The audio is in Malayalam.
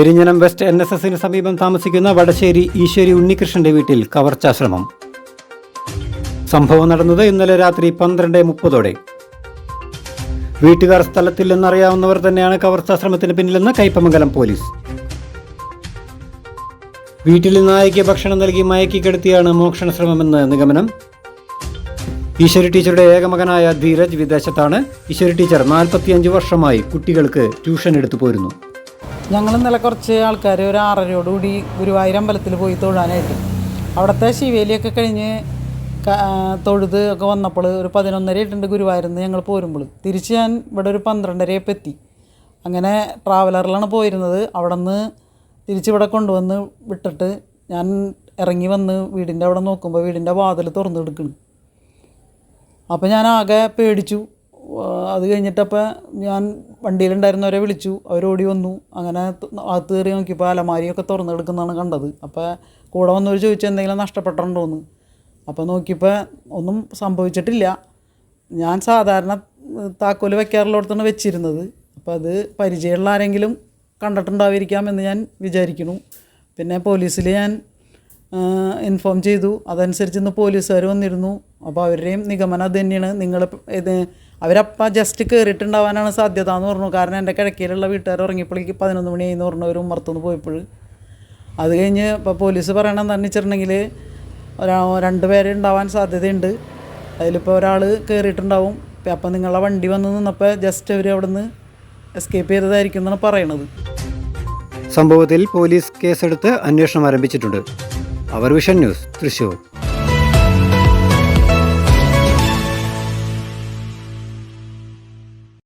പെരിഞ്ഞനം വെസ്റ്റ് NSSന് സമീപം താമസിക്കുന്ന വടശ്ശേരി ഈശ്വരി ഉണ്ണികൃഷ്ണന്റെ വീട്ടിൽ കവർച്ചാശ്രമം. സംഭവം നടന്നത് ഇന്നലെ രാത്രി 12:30. വീട്ടുകാർ സ്ഥലത്തില്ലെന്നറിയാവുന്നവർ തന്നെയാണ് കവർച്ചാശ്രമത്തിന് പിന്നിലെന്ന് കയ്പമംഗലം പോലീസ്. വീട്ടിൽ നായയ്ക്ക് ഭക്ഷണം നൽകി മയക്കിക്കെടുത്തിയാണ് മോഷണശ്രമമെന്ന് നിഗമനം. ഈശ്വരി ടീച്ചറുടെ ഏകമകനായ ധീരജ് വിദേശത്താണ്. ഈശ്വരി ടീച്ചർ 45 വർഷമായി കുട്ടികൾക്ക് ട്യൂഷൻ എടുത്തു പോരുന്നു. ഞങ്ങൾ ഇന്നലെ കുറച്ച് ആൾക്കാർ ഒരു 6:30 ഗുരുവായൂർ അമ്പലത്തിൽ പോയി തൊഴാനായിട്ട്. അവിടുത്തെ ശിവേലിയൊക്കെ കഴിഞ്ഞ് തൊഴുത് ഒക്കെ വന്നപ്പോൾ ഒരു 11:30 ഗുരുവായൂരിൽ നിന്ന് ഞങ്ങൾ പോരുമ്പോൾ. തിരിച്ച് ഞാൻ ഇവിടെ ഒരു 12:30 എത്തി. അങ്ങനെ ട്രാവലറിലാണ് പോയിരുന്നത്. അവിടെ നിന്ന് തിരിച്ചിവിടെ കൊണ്ടുവന്ന് വിട്ടിട്ട് ഞാൻ ഇറങ്ങി വന്ന് വീടിൻ്റെ അവിടെ നോക്കുമ്പോൾ വീടിൻ്റെ വാതിൽ തുറന്നെടുക്കണം. അപ്പോൾ ഞാൻ ആകെ പേടിച്ചു. അത് കഴിഞ്ഞിട്ടപ്പോൾ ഞാൻ വണ്ടിയിലുണ്ടായിരുന്നവരെ വിളിച്ചു. അവരോടി വന്നു. അങ്ങനെ അകത്ത് കയറി നോക്കിയപ്പോൾ അലമാരിയൊക്കെ തുറന്നെടുക്കുന്നതാണ് കണ്ടത്. അപ്പോൾ കൂടെ വന്നവർ ചോദിച്ചു എന്തെങ്കിലും നഷ്ടപ്പെട്ടിട്ടുണ്ടോയെന്ന്. അപ്പോൾ നോക്കിയപ്പോൾ ഒന്നും സംഭവിച്ചിട്ടില്ല. ഞാൻ സാധാരണ താക്കോല് വയ്ക്കാറുള്ളിടത്താണ് വെച്ചിരുന്നത്. അപ്പോൾ അത് പരിചയമുള്ള ആരെങ്കിലും കണ്ടിട്ടുണ്ടായിരിക്കാമെന്ന് ഞാൻ വിചാരിക്കുന്നു. പിന്നെ പോലീസിൽ ഞാൻ ഇൻഫോം ചെയ്തു. അതനുസരിച്ച് ഇന്ന് പോലീസുകാർ വന്നിരുന്നു. അപ്പോൾ അവരുടെയും നിഗമനം അത് തന്നെയാണ്. നിങ്ങൾ അവരപ്പം ജസ്റ്റ് കയറിയിട്ടുണ്ടാവാനാണ് സാധ്യത എന്ന് പറഞ്ഞു. കാരണം എൻ്റെ കിഴക്കയിലുള്ള വീട്ടുകാർ ഉറങ്ങിയപ്പോഴേക്ക് 11 മണിയായിന്ന് പറഞ്ഞു. അവർ ഉമ്മറത്തുനിന്ന് പോയപ്പോൾ. അത് കഴിഞ്ഞ് ഇപ്പോൾ പോലീസ് പറയണം എന്താണെന്ന് വെച്ചിട്ടുണ്ടെങ്കിൽ 2 പേര് ഉണ്ടാവാൻ സാധ്യതയുണ്ട്. അതിലിപ്പോൾ ഒരാൾ കയറിയിട്ടുണ്ടാവും. അപ്പം നിങ്ങളുടെ വണ്ടി വന്ന് നിന്നപ്പോൾ ജസ്റ്റ് അവർ അവിടെ നിന്ന് എസ്കേപ്പ് ചെയ്തതായിരിക്കും എന്നാണ് പറയണത്. സംഭവത്തിൽ പോലീസ് കേസെടുത്ത് അന്വേഷണം ആരംഭിച്ചിട്ടുണ്ട്. അവർ വിഷൻ ന്യൂസ്, തൃശ്ശൂർ.